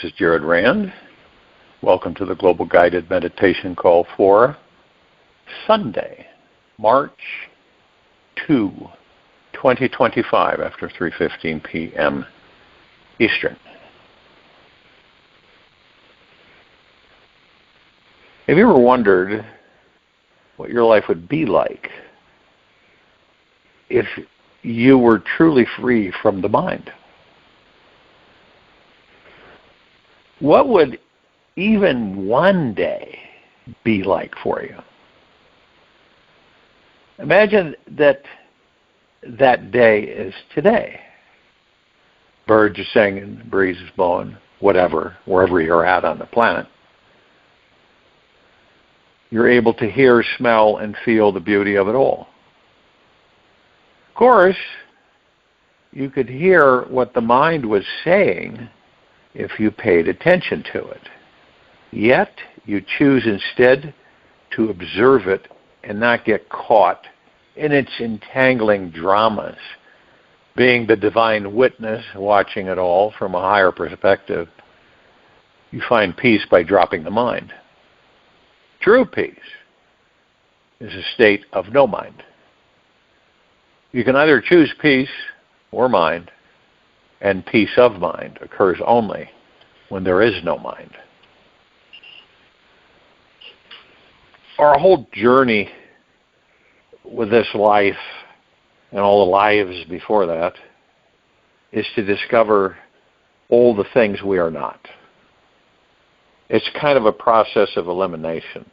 is Jared Rand. Welcome to the Global Guided Meditation Call for Sunday, March 2, 2025, after 3:15 p.m. Eastern. Have you ever wondered what your life would be like if you were truly free from the mind? What would even one day be like for you? Imagine that day is today. Birds are singing, the breeze is blowing, whatever, wherever you're at on the planet. You're able to hear, smell, and feel the beauty of it all. Of course, you could hear what the mind was saying if you paid attention to it. Yet, you choose instead to observe it and not get caught in its entangling dramas. Being the divine witness, watching it all from a higher perspective, you find peace by dropping the mind. True peace is a state of no mind. You can either choose peace or mind, and peace of mind occurs only when there is no mind. Our whole journey with this life and all the lives before that is to discover all the things we are not. It's kind of a process of elimination.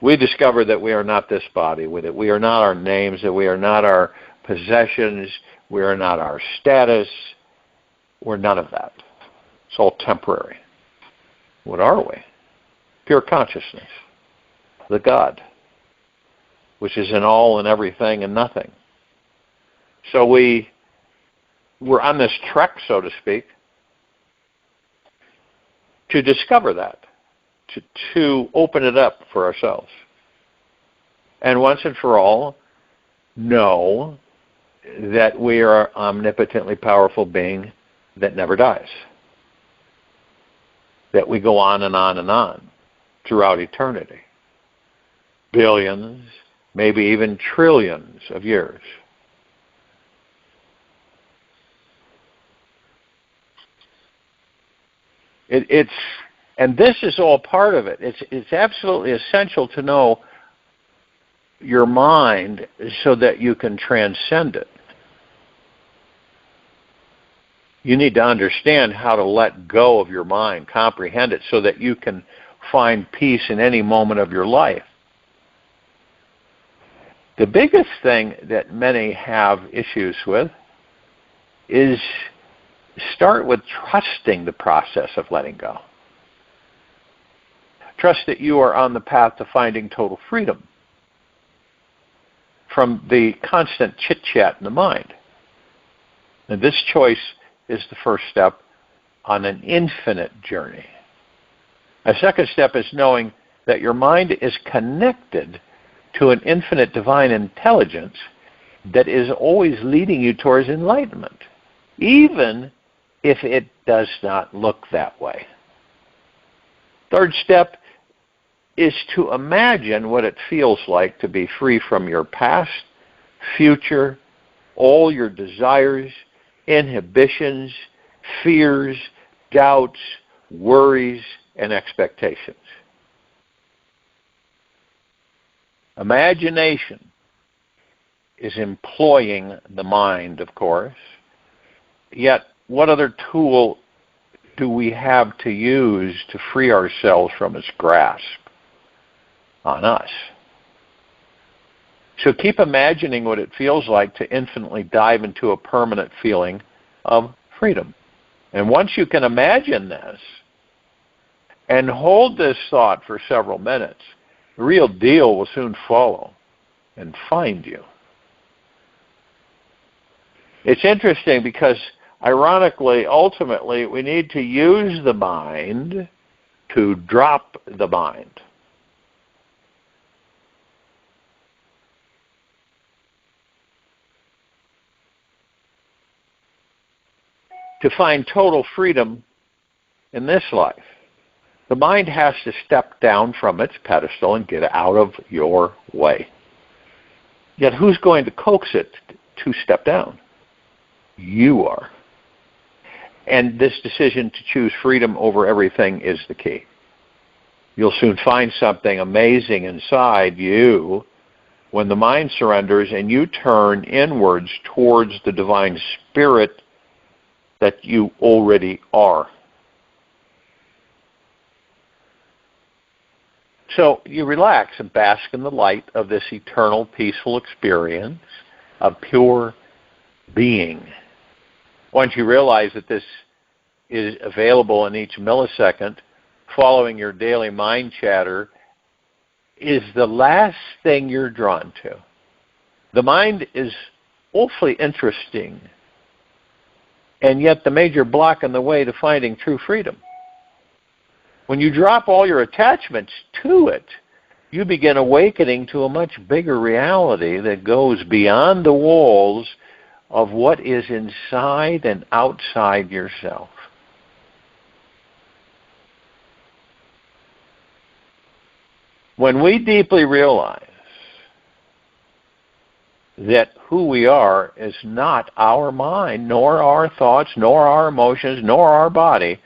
We discover that we are not this body, that we are not our names, that we are not our possessions, we are not our status. We're none of that. It's all temporary. What are we? Pure consciousness. The God, which is in all and everything and nothing. So we're on this trek, so to speak, to discover that, to open it up for ourselves. And once and for all, know that we are an omnipotently powerful being that never dies. That we go on and on and on throughout eternity. Billions, maybe even trillions of years. And this is all part of it. It's absolutely essential to know your mind so that you can transcend it. You need to understand how to let go of your mind, comprehend it, so that you can find peace in any moment of your life. The biggest thing that many have issues with is start with trusting the process of letting go. Trust that you are on the path to finding total freedom from the constant chit-chat in the mind. And this choice is the first step on an infinite journey. A second step is knowing that your mind is connected to an infinite divine intelligence that is always leading you towards enlightenment, even if it does not look that way. Third step is to imagine what it feels like to be free from your past, future, all your desires, inhibitions, fears, doubts, worries, and expectations. Imagination is employing the mind, of course. Yet, what other tool do we have to use to free ourselves from its grasp on us? So keep imagining what it feels like to infinitely dive into a permanent feeling of freedom. And once you can imagine this and hold this thought for several minutes, the real deal will soon follow and find you. It's interesting because, ironically, ultimately, we need to use the mind to drop the mind. To find total freedom in this life. The mind has to step down from its pedestal and get out of your way. Yet who's going to coax it to step down? You are. And this decision to choose freedom over everything is the key. You'll soon find something amazing inside you when the mind surrenders and you turn inwards towards the divine spirit that you already are. So you relax and bask in the light of this eternal, peaceful experience of pure being. Once you realize that this is available in each millisecond, following your daily mind chatter is the last thing you're drawn to. The mind is awfully interesting, and yet the major block in the way to finding true freedom. When you drop all your attachments to it, you begin awakening to a much bigger reality that goes beyond the walls of what is inside and outside yourself. When we deeply realize that who we are is not our mind, nor our thoughts, nor our emotions, nor our body,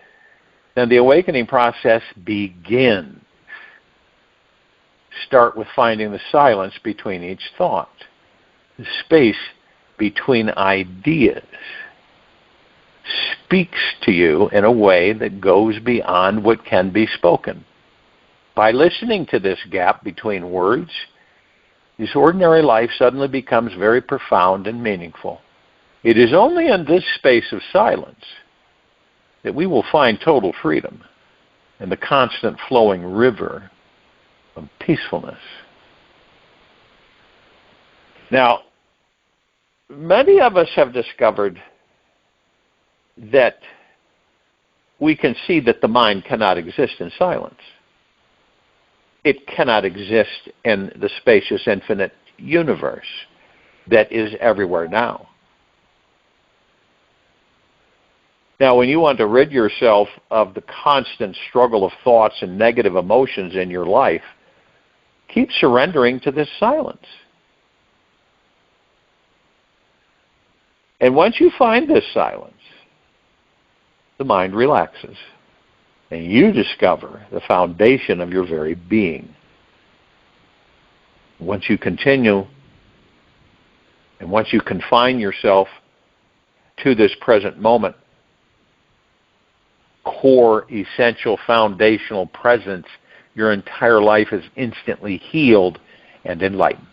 then the awakening process begins. Start with finding the silence between each thought, the space between ideas speaks to you in a way that goes beyond what can be spoken. By listening to this gap between words, this ordinary life suddenly becomes very profound and meaningful. It is only in this space of silence that we will find total freedom and the constant flowing river of peacefulness. Now, many of us have discovered that we can see that the mind cannot exist in silence. It cannot exist in the spacious, infinite universe that is everywhere now. Now, when you want to rid yourself of the constant struggle of thoughts and negative emotions in your life, keep surrendering to this silence. And once you find this silence, the mind relaxes. And you discover the foundation of your very being. Once you continue, and once you confine yourself to this present moment, core, essential, foundational presence, your entire life is instantly healed and enlightened.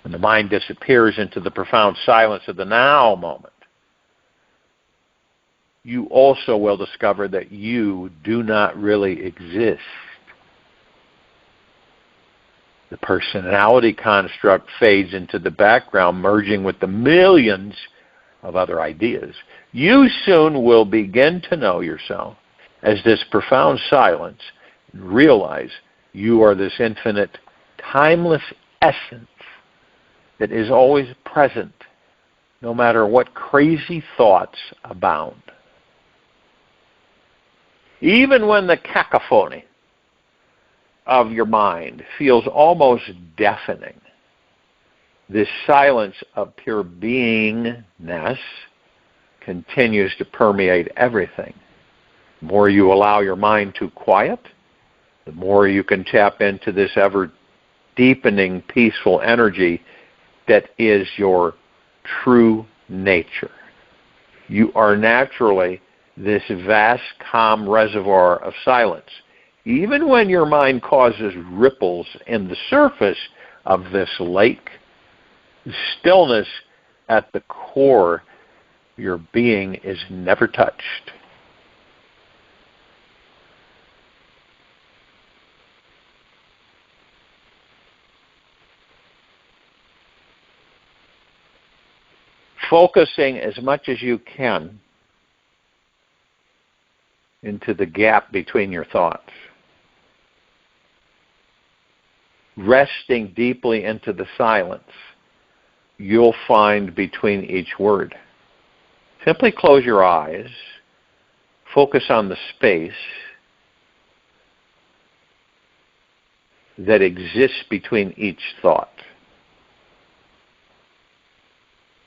When the mind disappears into the profound silence of the now moment, you also will discover that you do not really exist. The personality construct fades into the background, merging with the millions of other ideas. You soon will begin to know yourself as this profound silence and realize you are this infinite, timeless essence that is always present, no matter what crazy thoughts abound. Even when the cacophony of your mind feels almost deafening, this silence of pure beingness continues to permeate everything. The more you allow your mind to quiet, the more you can tap into this ever-deepening, peaceful energy that is your true nature. You are naturally this vast, calm reservoir of silence. Even when your mind causes ripples in the surface of this lake, stillness at the core, your being is never touched. Focusing as much as you can into the gap between your thoughts. Resting deeply into the silence, you'll find between each word. Simply close your eyes focus on the space that exists between each thought.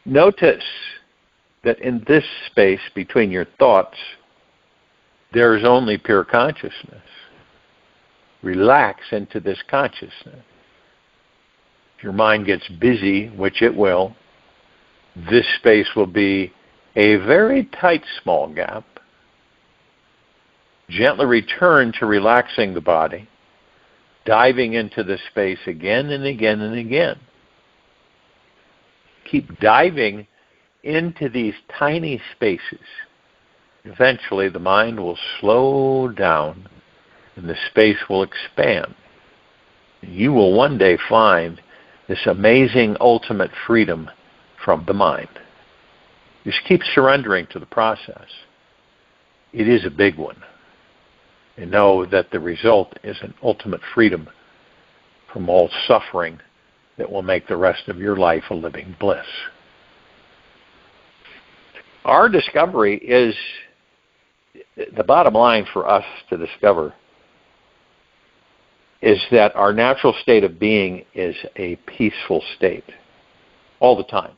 Notice that in this space between your thoughts, there is only pure consciousness. Relax into this consciousness. If your mind gets busy, which it will, this space will be a very tight, small gap. Gently return to relaxing the body, diving into the space again and again and again. Keep diving into these tiny spaces. Eventually, the mind will slow down and the space will expand. You will one day find this amazing ultimate freedom from the mind. Just keep surrendering to the process. It is a big one. And know that the result is an ultimate freedom from all suffering that will make the rest of your life a living bliss. Our discovery is, the bottom line for us to discover is that our natural state of being is a peaceful state all the time.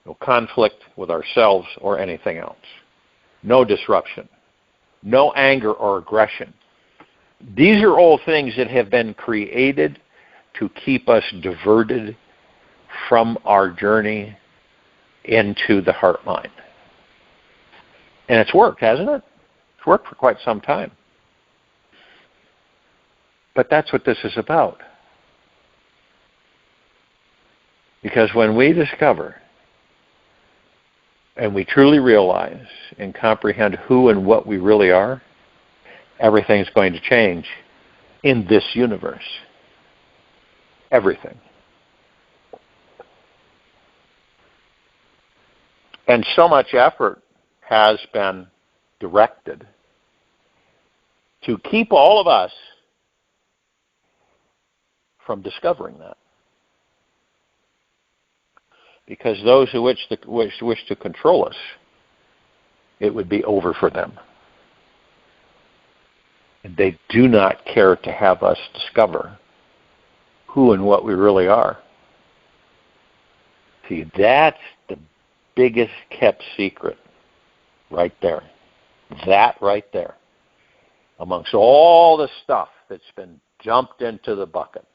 No conflict with ourselves or anything else. No disruption. No anger or aggression. These are all things that have been created to keep us diverted from our journey into the heart-mind. And it's worked, hasn't it? It's worked for quite some time. But that's what this is about. Because when we discover and we truly realize and comprehend who and what we really are, everything's going to change in this universe. Everything. And so much effort has been directed to keep all of us from discovering that. Because those who wish to control us, it would be over for them. And they do not care to have us discover who and what we really are. See, that's the biggest kept secret right there. That right there. Amongst all the stuff that's been dumped into the bucket,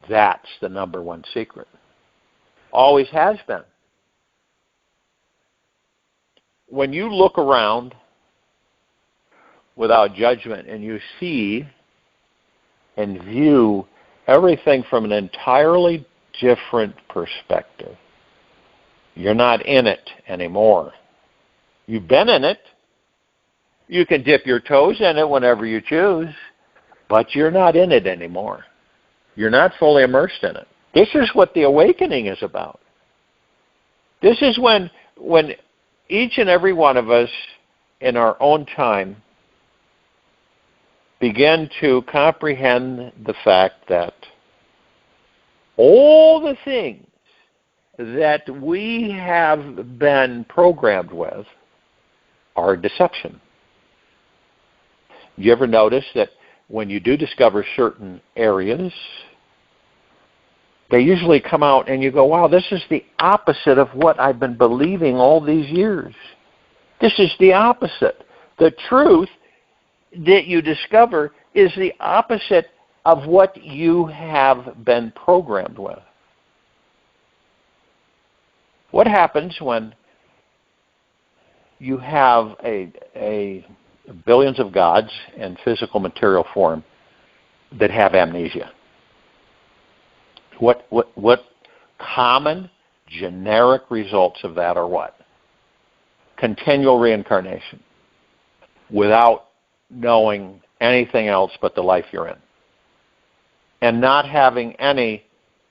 that's the number one secret. Always has been. When you look around without judgment and you see and view everything from an entirely different perspective, you're not in it anymore. You've been in it. You can dip your toes in it whenever you choose, but you're not in it anymore. You're not fully immersed in it. This is what the awakening is about. This is when each and every one of us in our own time begin to comprehend the fact that all the things that we have been programmed with are deception. You ever notice that when you do discover certain areas, they usually come out and you go, wow, this is the opposite of what I've been believing all these years. This is the opposite. The truth that you discover is the opposite of what you have been programmed with. What happens when you have a billions of gods in physical material form that have amnesia? What common generic results of that are what? Continual reincarnation without knowing anything else but the life you're in. And not having any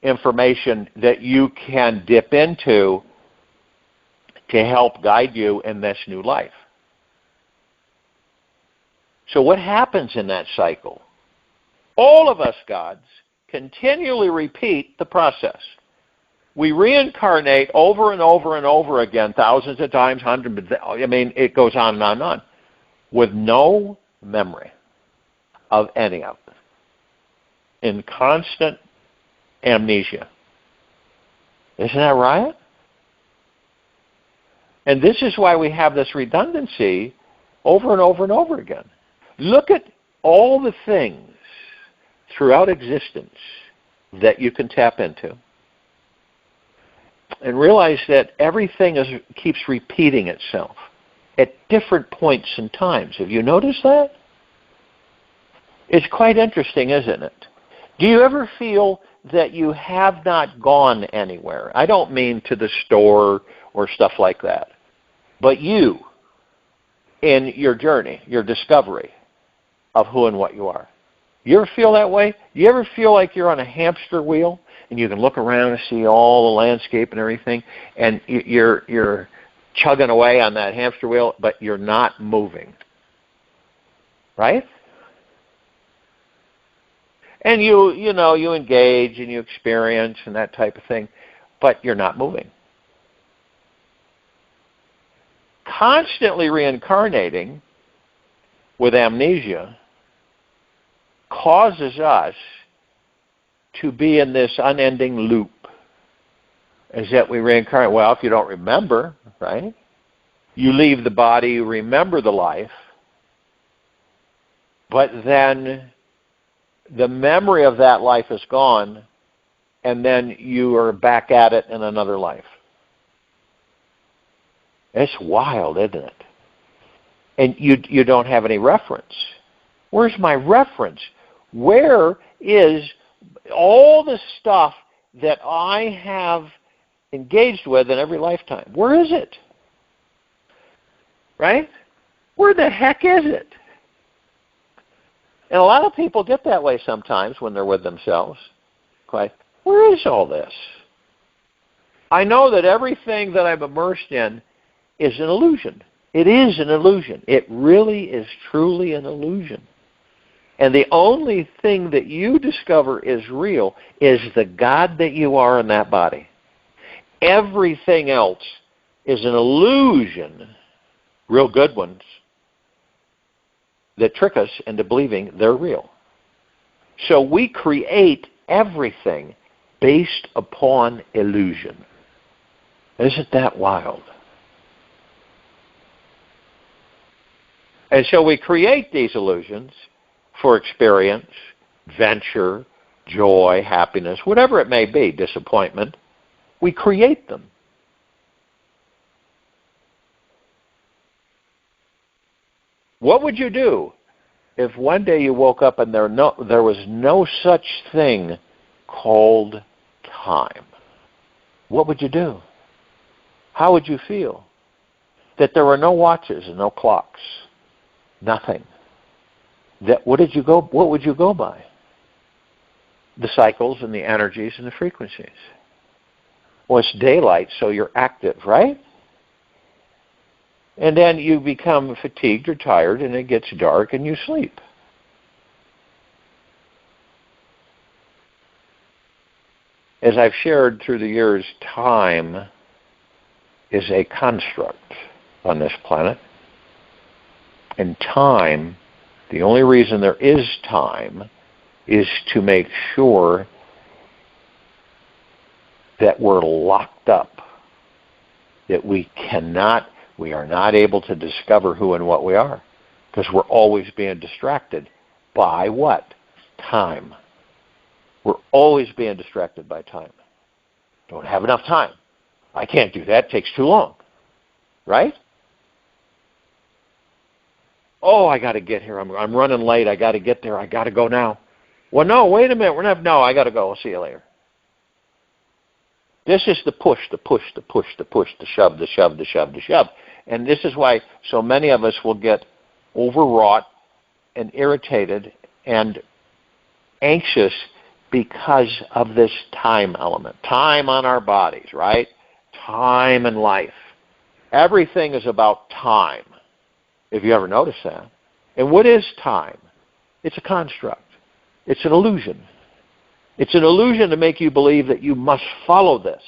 information that you can dip into to help guide you in this new life. So what happens in that cycle? All of us gods continually repeat the process. We reincarnate over and over and over again, thousands of times, hundreds. I mean, it goes on and on and on, with no memory of any of it, in constant amnesia. Isn't that right? And this is why we have this redundancy over and over and over again. Look at all the things throughout existence that you can tap into, and realize that everything keeps repeating itself at different points in times. Have you noticed that? It's quite interesting, isn't it? Do you ever feel that you have not gone anywhere? I don't mean to the store or stuff like that, but you, in your journey, your discovery of who and what you are. You ever feel that way? You ever feel like you're on a hamster wheel and you can look around and see all the landscape and everything, and you're chugging away on that hamster wheel, but you're not moving, right? And you engage and you experience and that type of thing, but you're not moving. Constantly reincarnating with amnesia causes us to be in this unending loop. Is that we reincarnate? Well, if you don't remember, right? You leave the body, you remember the life, but then the memory of that life is gone, and then you are back at it in another life. It's wild, isn't it? And you don't have any reference. Where's my reference? Where is all the stuff that I have engaged with in every lifetime? Where is it? Right? Where the heck is it? And a lot of people get that way sometimes when they're with themselves. Quite, where is all this? I know that everything that I'm immersed in is an illusion. It is an illusion. It really is truly an illusion. And the only thing that you discover is real is the God that you are in that body. Everything else is an illusion, real good ones, that trick us into believing they're real. So we create everything based upon illusion. Isn't that wild? And so we create these illusions for experience, venture, joy, happiness, whatever it may be, disappointment. We create them. What would you do if one day you woke up and there was no such thing called time? What would you do? How would you feel? That there were no watches and no clocks, nothing. What would you go by? The cycles and the energies and the frequencies. Well, it's daylight, so you're active, right? And then you become fatigued or tired, and it gets dark, and you sleep. As I've shared through the years, time is a construct on this planet. And time, the only reason there is time, is to make sure that we're locked up, that we are not able to discover who and what we are, because we're always being distracted by what? Time. We're always being distracted by time. Don't have enough time. I can't do that. It takes too long. Right? Oh, I got to get here. I'm running late. I got to get there. I got to go now. Well, no, wait a minute. No, I got to go. I'll see you later. This is the push, the shove. And this is why so many of us will get overwrought and irritated and anxious because of this time element. Time on our bodies, right? Time in life. Everything is about time, if you ever notice that. And what is time? It's a construct. It's an illusion. It's an illusion to make you believe that you must follow this.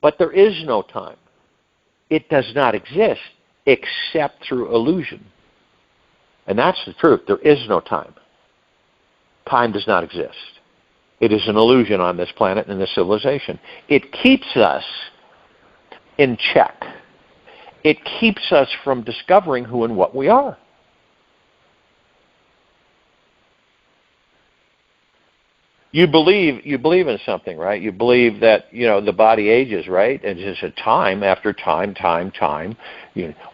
But there is no time. It does not exist except through illusion. And that's the truth. There is no time. Time does not exist. It is an illusion on this planet and this civilization. It keeps us in check. It keeps us from discovering who and what we are. You believe in something, right? You believe that, the body ages, right? And it's just a time after time.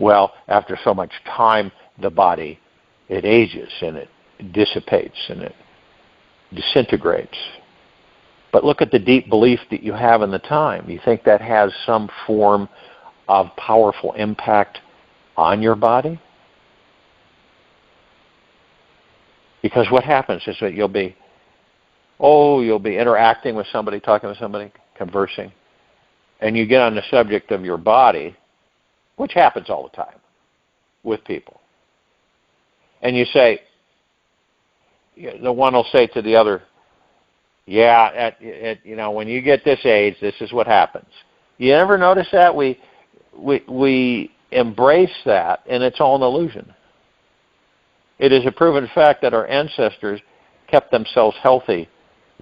Well, after so much time, the body, it ages and it dissipates and it disintegrates. But look at the deep belief that you have in the time. You think that has some form of powerful impact on your body? Because what happens is that you'll be interacting with somebody, talking with somebody, conversing, and you get on the subject of your body, which happens all the time with people. And you say, the one will say to the other, when you get this age, this is what happens. You ever notice that? We embrace that, and it's all an illusion. It is a proven fact that our ancestors kept themselves healthy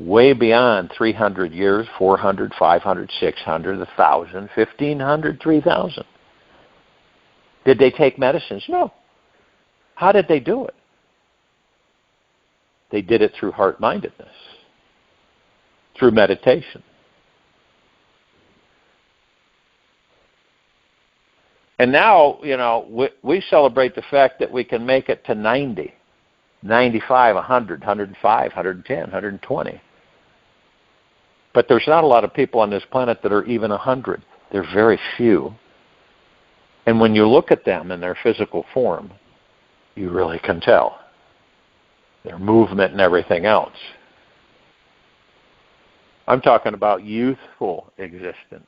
way beyond 300 years, 400, 500, 600, 1,000, 1,500, 3,000. Did they take medicines? No. How did they do it? They did it through heart-mindedness, through meditation. And now, we celebrate the fact that we can make it to 90, 95, 100, 105, 110, 120. But there's not a lot of people on this planet that are even 100. They're very few. And when you look at them in their physical form, you really can tell. Their movement and everything else. I'm talking about youthful existence.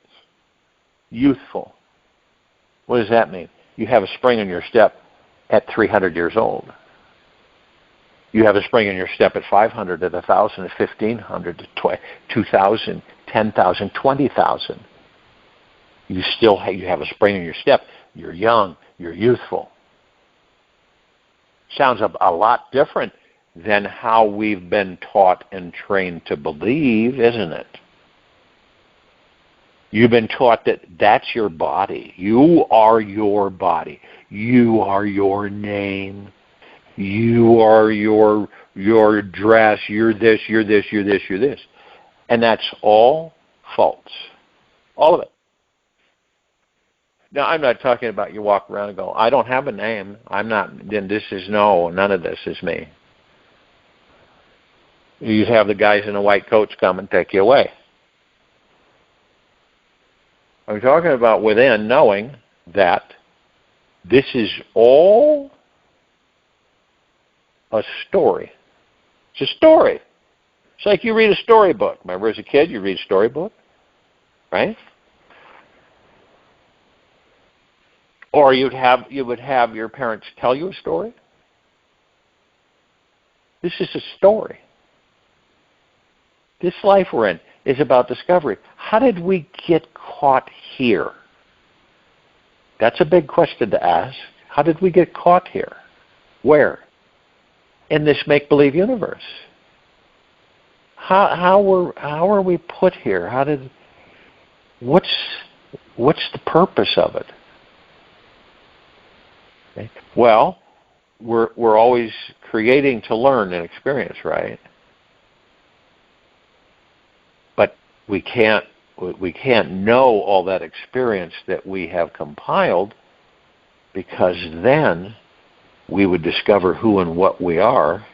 Youthful. What does that mean? You have a spring in your step at 300 years old. You have a spring in your step at 500, at 1,000, at 1,500, at 2,000, 10,000, 20,000. You have a spring in your step. You're young. You're youthful. Sounds a lot different than how we've been taught and trained to believe, isn't it? You've been taught that that's your body. You are your body. You are your name. You are your dress. You're this, you're this, you're this, you're this. And that's all false. All of it. Now, I'm not talking about you walk around and go, I don't have a name. None of this is me. You have the guys in the white coats come and take you away. I'm talking about within knowing that this is all a story. It's a story. It's like you read a storybook. Remember as a kid you read a storybook? Right? Or you would have your parents tell you a story. This is a story. This life we're in is about discovery. How did we get caught here? That's a big question to ask. How did we get caught here? Where? In this make-believe universe. How are we put here? What's the purpose of it? Okay. Well, we're always creating to learn and experience, right? But we can't know all that experience that we have compiled, because then we would discover who and what we are,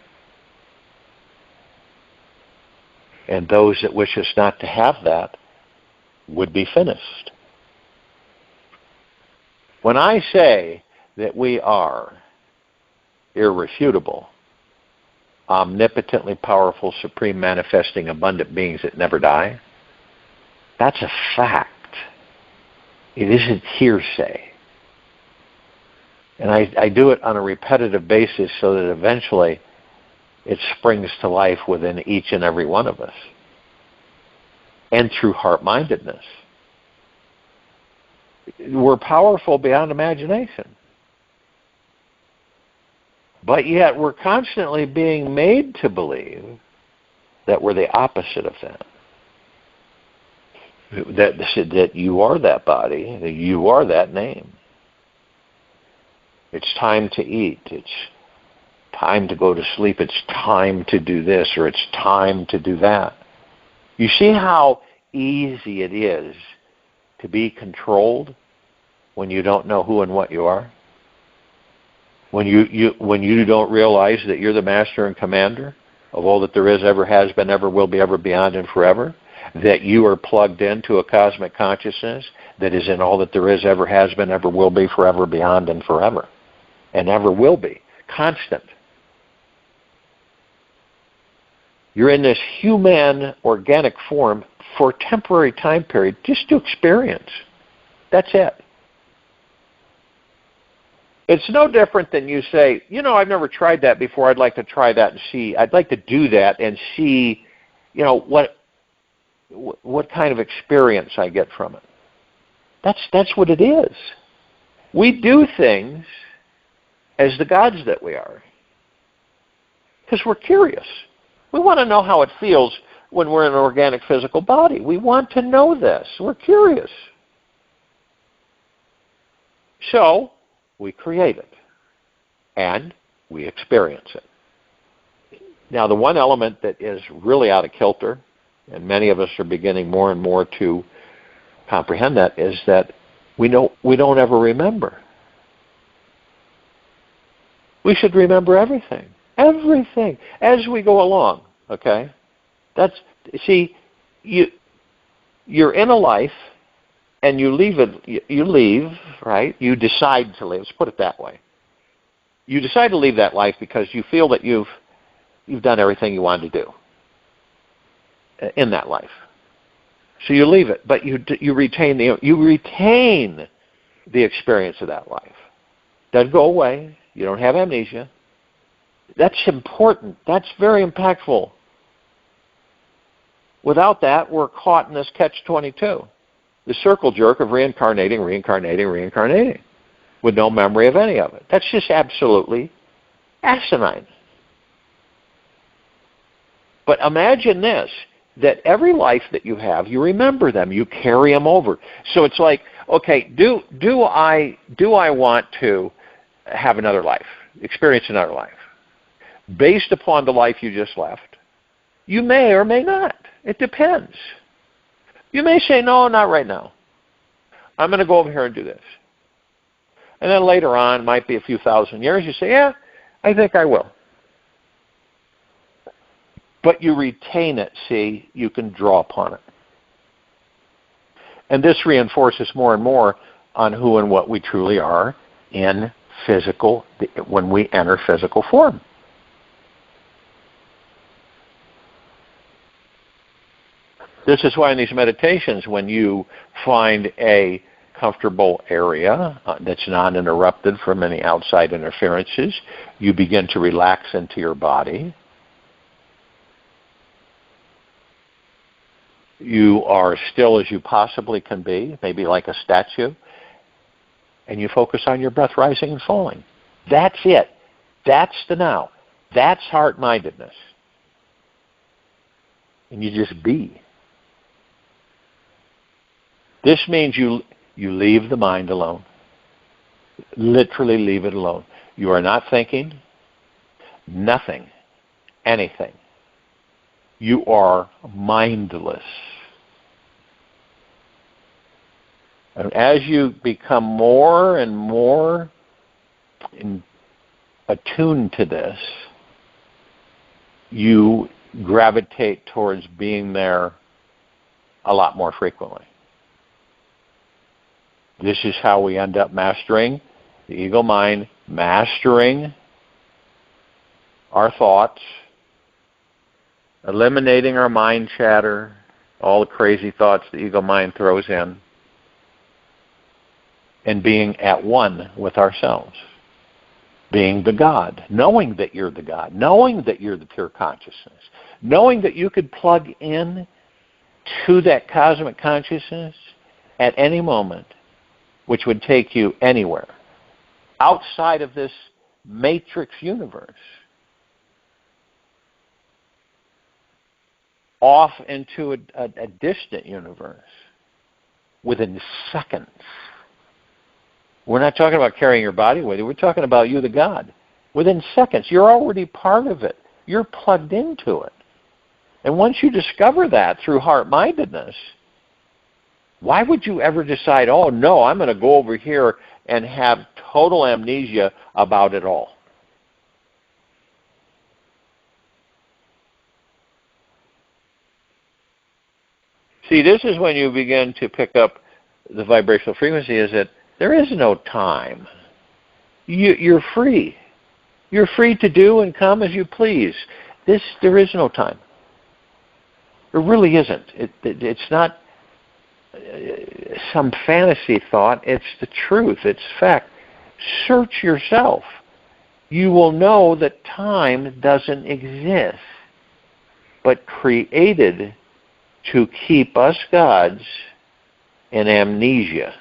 and those that wish us not to have that would be finished. When I say that we are irrefutable, omnipotently powerful, supreme, manifesting, abundant beings that never die, that's a fact. It isn't hearsay. And I do it on a repetitive basis so that eventually it springs to life within each and every one of us. And through heart-mindedness. We're powerful beyond imagination. But yet we're constantly being made to believe that we're the opposite of that. That you are that body, that you are that name. It's time to eat. It's time to go to sleep. It's time to do this, or it's time to do that. You see how easy it is to be controlled when you don't know who and what you are? When you don't realize that you're the master and commander of all that there is, ever has been, ever will be, ever beyond, and forever, that you are plugged into a cosmic consciousness that is in all that there is, ever has been, ever will be, forever, beyond, and forever, and ever will be, constant. You're in this human, organic form for a temporary time period, just to experience. That's it. It's no different than you say, I've never tried that before. I'd like to try that and see. I'd like to do that and see, what kind of experience I get from it. That's what it is. We do things as the gods that we are because we're curious. We want to know how it feels when we're in an organic physical body. We want to know this. We're curious. So we create it, and we experience it. Now, the one element that is really out of kilter, and many of us are beginning more and more to comprehend that, is that we don't ever remember. We should remember everything, as we go along. Okay, you're in a life. And you leave, right? You decide to leave. Let's put it that way. You decide to leave that life because you feel that you've done everything you wanted to do in that life. So you leave it, but you retain the experience of that life. Doesn't go away. You don't have amnesia. That's important. That's very impactful. Without that, we're caught in this catch-22. The circle jerk of reincarnating, with no memory of any of it. That's just absolutely asinine. But imagine this, that every life that you have, you remember them, you carry them over. So it's like, okay, do I want to have another life, experience another life? Based upon the life you just left, you may or may not. It depends. You may say, no, not right now. I'm going to go over here and do this. And then later on, might be a few thousand years, you say, yeah, I think I will. But you retain it, see, you can draw upon it. And this reinforces more and more on who and what we truly are in physical, when we enter physical form. This is why in these meditations, when you find a comfortable area that's not interrupted from any outside interferences, you begin to relax into your body. You are still as you possibly can be, maybe like a statue, and you focus on your breath rising and falling. That's it. That's the now. That's heart-mindedness. And you just be. This means you leave the mind alone. Literally leave it alone. You are not thinking nothing, anything. You are mindless. And as you become more and more attuned to this, you gravitate towards being there a lot more frequently. This is how we end up mastering the ego mind, mastering our thoughts, eliminating our mind chatter, all the crazy thoughts the ego mind throws in, and being at one with ourselves. Being the God, knowing that you're the God, knowing that you're the pure consciousness, knowing that you could plug in to that cosmic consciousness at any moment which would take you anywhere outside of this matrix universe, off into a distant universe within seconds. We're not talking about carrying your body with you. We're talking about you, the God. Within seconds, you're already part of it. You're plugged into it. And once you discover that through heart-mindedness, why would you ever decide, oh, no, I'm going to go over here and have total amnesia about it all? See, this is when you begin to pick up the vibrational frequency, is that there is no time. You're free. You're free to do and come as you please. There is no time. There really isn't. It's not some fantasy thought. It's the truth. It's fact. Search yourself. You will know that time doesn't exist, but created to keep us gods in amnesia,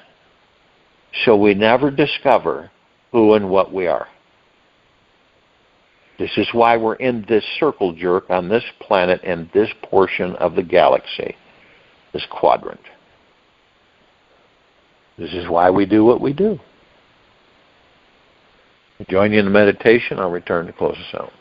so we never discover who and what we are. This is why we're in this circle jerk on this planet and this portion of the galaxy, this quadrant. This is why we do what we do. Join you in the meditation. I'll return to close us out.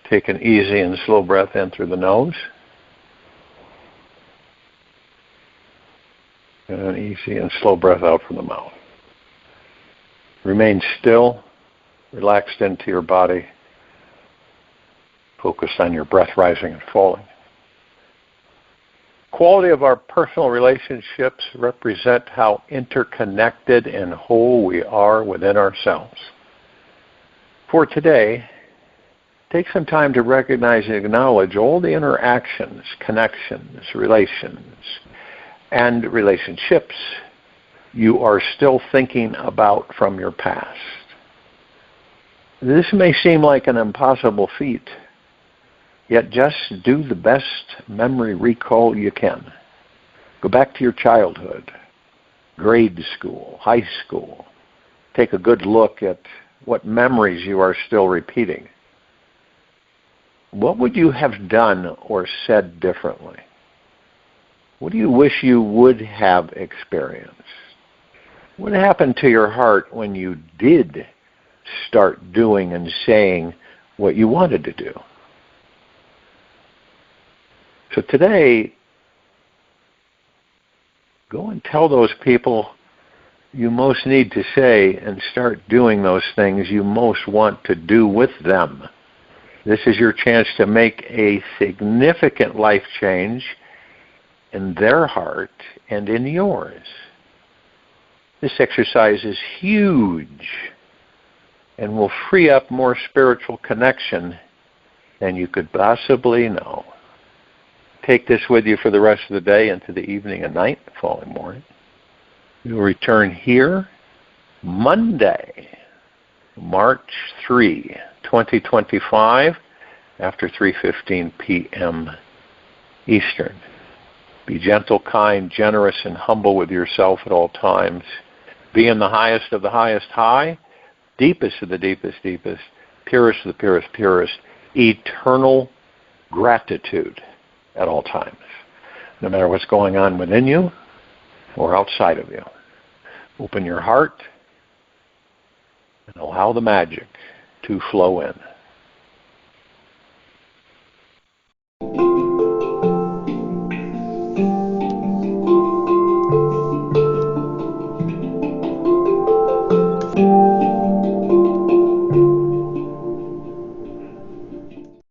Take an easy and slow breath in through the nose. And an easy and slow breath out from the mouth. Remain still, relaxed into your body. Focus on your breath rising and falling. Quality of our personal relationships represent how interconnected and whole we are within ourselves. For today, take some time to recognize and acknowledge all the interactions, connections, relations, and relationships you are still thinking about from your past. This may seem like an impossible feat, yet just do the best memory recall you can. Go back to your childhood, grade school, high school. Take a good look at what memories you are still repeating. What would you have done or said differently? What do you wish you would have experienced? What happened to your heart when you did start doing and saying what you wanted to do? So today, go and tell those people you most need to say and start doing those things you most want to do with them. This is your chance to make a significant life change in their heart and in yours. This exercise is huge and will free up more spiritual connection than you could possibly know. Take this with you for the rest of the day into the evening and night, the following morning. You'll return here Monday, March 3, 2025, after 3:15 p.m. Eastern. Be gentle, kind, generous, and humble with yourself at all times. Be in the highest of the highest high, deepest of the deepest deepest, purest of the purest purest, eternal gratitude at all times, no matter what's going on within you or outside of you. Open your heart and allow the magic to flow in.